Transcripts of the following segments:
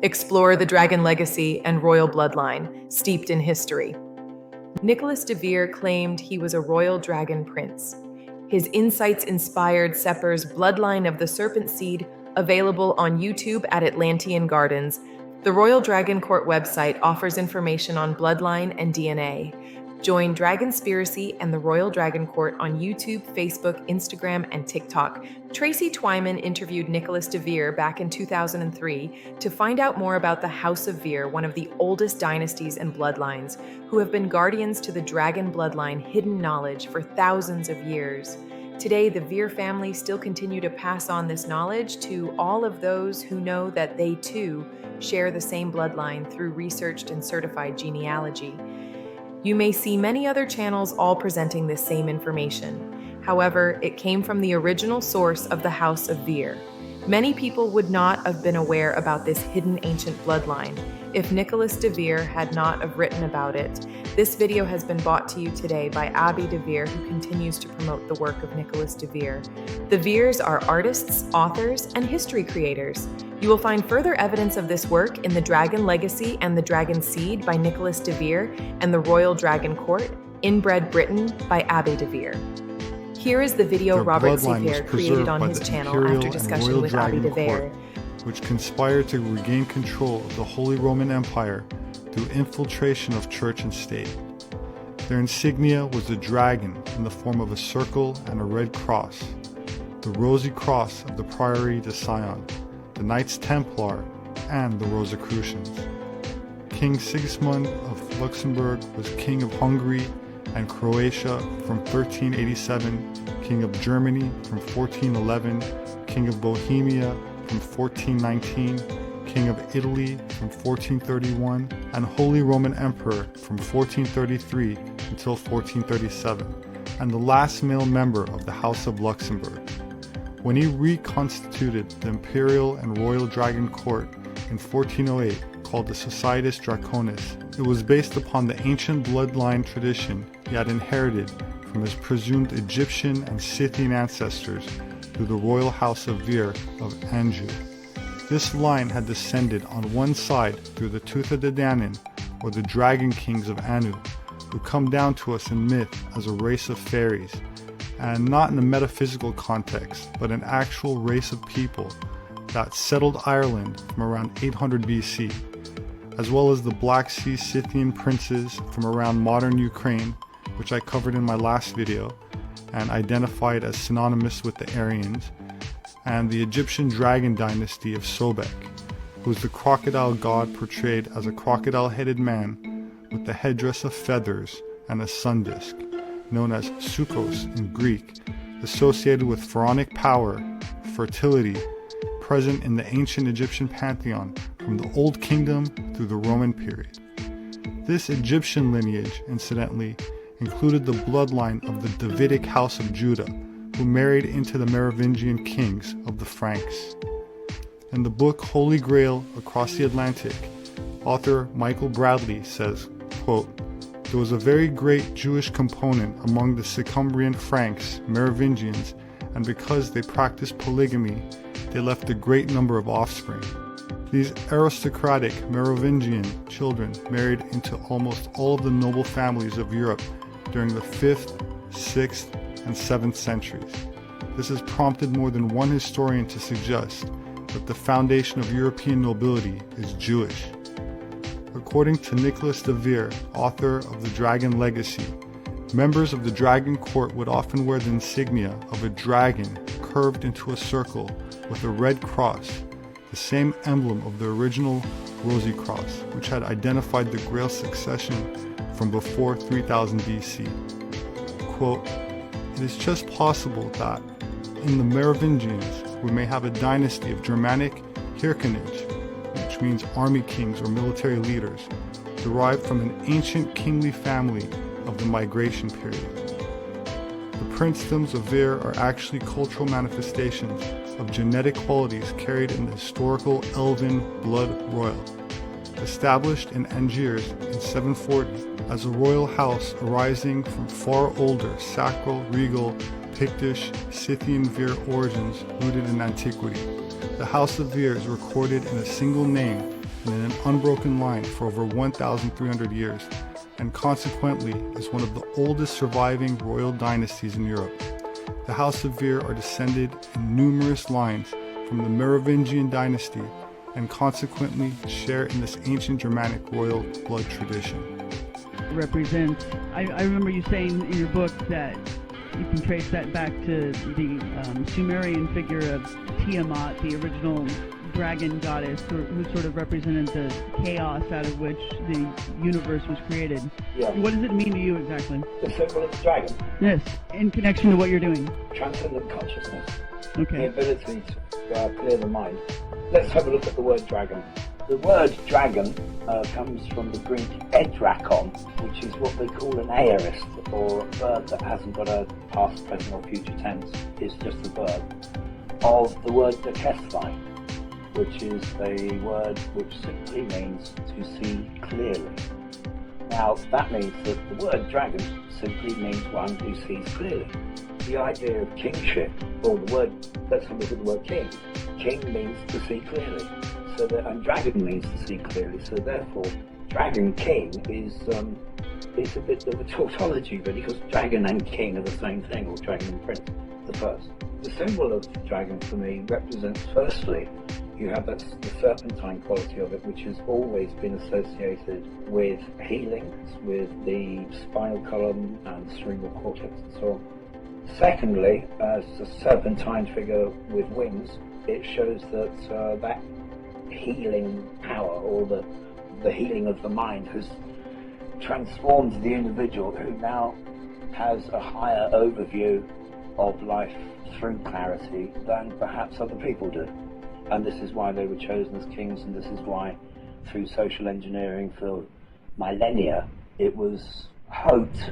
explore the dragon legacy and royal bloodline, steeped in history. Nicholas De Vere claimed he was a royal dragon prince. His insights inspired Sepehr's Bloodline of the Serpent Seed, available on YouTube at Atlantean Gardens. The Royal Dragon Court website offers information on bloodline and DNA. Join Dragonspiracy and the Royal Dragon Court on YouTube, Facebook, Instagram, and TikTok. Tracy Twyman interviewed Nicholas De Vere back in 2003 to find out more about the House of Vere, one of the oldest dynasties and bloodlines, who have been guardians to the dragon bloodline hidden knowledge for thousands of years. Today, the Vere family still continue to pass on this knowledge to all of those who know that they too share the same bloodline through researched and certified genealogy. You may see many other channels all presenting this same information. However, it came from the original source of the House of Vere. Many people would not have been aware about this hidden ancient bloodline if Nicholas De Vere had not have written about it. This video has been brought to you today by Abbe de Vere, who continues to promote the work of Nicholas De Vere. The Veres are artists, authors, and history creators. You will find further evidence of this work in The Dragon Legacy and the Dragon Seed by Nicholas De Vere and the Royal Dragon Court, Inbred Britain by Abbe de Vere. Here is the video Robert Sepehr created on his channel after discussion with Abbe de Vere, which conspired to regain control of the Holy Roman Empire through infiltration of church and state. Their insignia was a dragon in the form of a circle and a red cross, the rosy cross of the Priory de Sion, the Knights Templar, and the Rosicrucians. King Sigismund of Luxembourg was King of Hungary and Croatia from 1387, King of Germany from 1411, King of Bohemia from 1419, King of Italy from 1431, and Holy Roman Emperor from 1433 until 1437, and the last male member of the House of Luxembourg. When he reconstituted the Imperial and Royal Dragon Court in 1408, called the Societas Draconis, it was based upon the ancient bloodline tradition he had inherited from his presumed Egyptian and Scythian ancestors through the royal House of Vere of Anjou. This line had descended on one side through the Tuatha De Danann, or the Dragon Kings of Anu, who come down to us in myth as a race of fairies, and not in a metaphysical context, but an actual race of people that settled Ireland from around 800 BC, as well as the Black Sea Scythian princes from around modern Ukraine, which I covered in my last video and identified as synonymous with the Aryans, and the Egyptian dragon dynasty of Sobek, who is the crocodile god portrayed as a crocodile-headed man with the headdress of feathers and a sun disk, known as Sukos in Greek, associated with pharaonic power, fertility, present in the ancient Egyptian pantheon from the Old Kingdom through the Roman period. This Egyptian lineage, incidentally, included the bloodline of the Davidic House of Judah, who married into the Merovingian kings of the Franks. In the book Holy Grail Across the Atlantic, author Michael Bradley says, quote, "There was a very great Jewish component among the Sicumbrian Franks, Merovingians, and because they practiced polygamy, they left a great number of offspring. These aristocratic Merovingian children married into almost all of the noble families of Europe during the 5th, 6th, and 7th centuries. This has prompted more than one historian to suggest that the foundation of European nobility is Jewish." According to Nicholas De Vere, author of The Dragon Legacy, members of the Dragon Court would often wear the insignia of a dragon curved into a circle with a red cross, the same emblem of the original Rosy Cross, which had identified the Grail succession from before 3000 BC. Quote, "It is just possible that, in the Merovingians, we may have a dynasty of Germanic Hirconage, which means army kings or military leaders, derived from an ancient kingly family of the migration period. The princedoms of Vere are actually cultural manifestations of genetic qualities carried in the historical elven blood royal. Established in Angers in 740 as a royal house arising from far older sacral, regal, Pictish, Scythian Vere origins rooted in antiquity. The House of Vere is recorded in a single name and in an unbroken line for over 1,300 years, and consequently is one of the oldest surviving royal dynasties in Europe. The House of Vere are descended in numerous lines from the Merovingian dynasty and consequently share in this ancient Germanic royal blood tradition. Represents, I remember you saying in your book that you can trace that back to the Sumerian figure of Tiamat, the original dragon goddess, who sort of represented the chaos out of which the universe was created. Yeah. What does it mean to you exactly? The symbol of the dragon. Yes, in connection to what you're doing. Transcendent consciousness. Okay. The ability to clear the mind. Let's have a look at the word dragon. The word dragon comes from the Greek edrakon, which is what they call an aorist, or a verb that hasn't got a past, present or future tense. It's just a verb. Of the word dekesthai, which is a word which simply means to see clearly. Now, that means that the word dragon simply means one who sees clearly. The idea of kingship, or the word, let's have a look at the word king. King means to see clearly, and dragon means to see clearly, so therefore, dragon king is a bit of a tautology, really, because dragon and king are the same thing, or dragon and prince, the first. The symbol of the dragon for me represents, firstly, you have the serpentine quality of it, which has always been associated with healing, with the spinal column and cerebral cortex and so on. Secondly, as a serpentine figure with wings, it shows that that healing power, or the healing of the mind, has transformed the individual, who now has a higher overview of life through clarity than perhaps other people do. And this is why they were chosen as kings, and this is why, through social engineering for millennia, it was hoped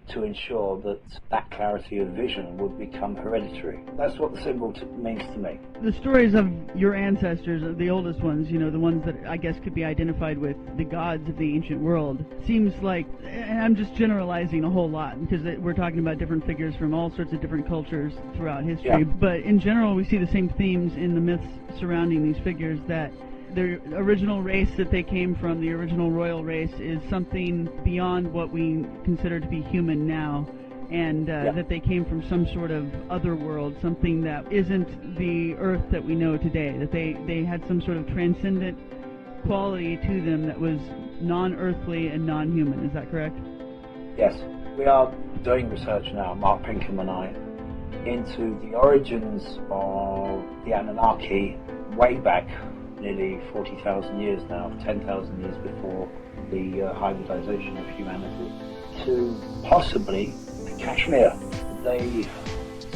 to ensure that that clarity of vision would become hereditary. That's what the symbol means to me. The stories of your ancestors, the oldest ones, the ones that I guess could be identified with the gods of the ancient world, seems like, and I'm just generalizing a whole lot, because we're talking about different figures from all sorts of different cultures throughout history, yeah. But in general we see the same themes in the myths surrounding these figures, that their original race that they came from, the original royal race, is something beyond what we consider to be human now, and that they came from some sort of other world, something that isn't the earth that we know today, that they had some sort of transcendent quality to them that was non-earthly and non-human. Is that correct? Yes. We are doing research now, Mark Pinkham and I, into the origins of the Anunnaki way back nearly 40,000 years now, 10,000 years before the hybridization of humanity, to possibly Kashmir. They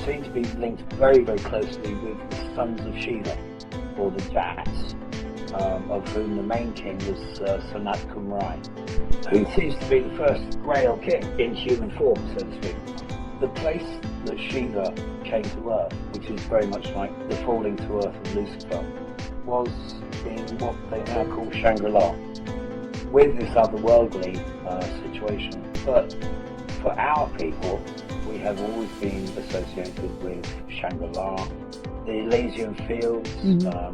seem to be linked very, very closely with the sons of Shiva, or the Jats, of whom the main king was Sanat Kumrai, who seems to be the first Grail king in human form, so to speak. The place that Shiva came to Earth, which is very much like the falling to Earth of Lucifer, was in what they now call Shangri-La, with this otherworldly situation. But for our people, we have always been associated with Shangri-La, the Elysian Fields,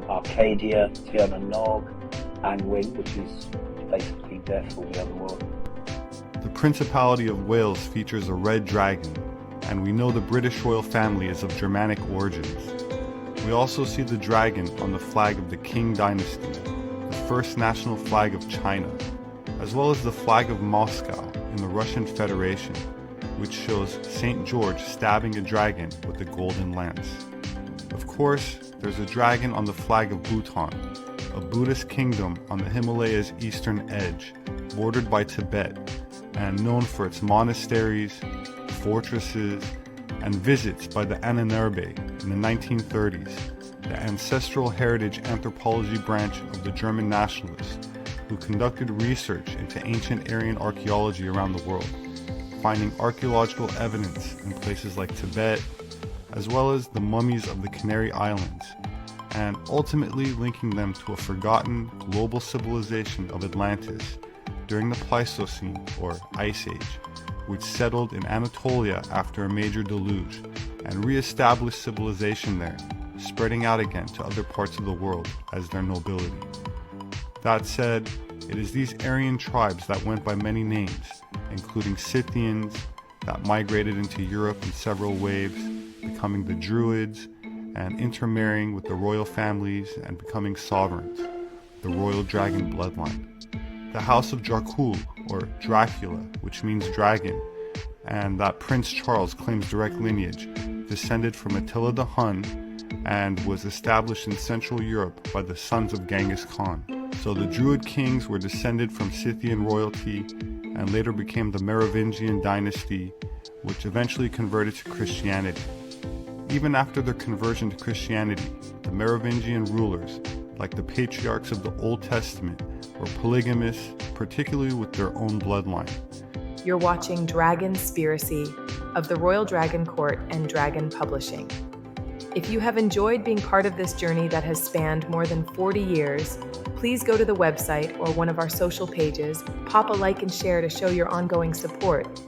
Arcadia, Tirna Nog, and Wing, which is basically death or the other world. The Principality of Wales features a red dragon, and we know the British royal family is of Germanic origins. We also see the dragon on the flag of the Qing dynasty, the first national flag of China, as well as the flag of Moscow in the Russian Federation, which shows St. George stabbing a dragon with a golden lance. Of course, there's a dragon on the flag of Bhutan, a Buddhist kingdom on the Himalayas' eastern edge, bordered by Tibet, and known for its monasteries, fortresses, and visits by the Ahnenerbe in the 1930s, the ancestral heritage anthropology branch of the German nationalists, who conducted research into ancient Aryan archaeology around the world, finding archaeological evidence in places like Tibet, as well as the mummies of the Canary Islands, and ultimately linking them to a forgotten global civilization of Atlantis during the Pleistocene, or Ice Age, which settled in Anatolia after a major deluge and re-established civilization there, spreading out again to other parts of the world as their nobility. That said, it is these Aryan tribes that went by many names, including Scythians, that migrated into Europe in several waves, becoming the Druids, and intermarrying with the royal families and becoming sovereigns, the Royal Dragon Bloodline. The House of Dracul, or Dracula, which means dragon, and that Prince Charles claims direct lineage, descended from Attila the Hun and was established in Central Europe by the sons of Genghis Khan. So the Druid kings were descended from Scythian royalty and later became the Merovingian dynasty, which eventually converted to Christianity. Even after their conversion to Christianity, the Merovingian rulers, like the patriarchs of the Old Testament, were polygamous, particularly with their own bloodline. You're watching Dragonspiracy of the Royal Dragon Court and Dragon Publishing. If you have enjoyed being part of this journey that has spanned more than 40 years, please go to the website or one of our social pages, pop a like and share to show your ongoing support.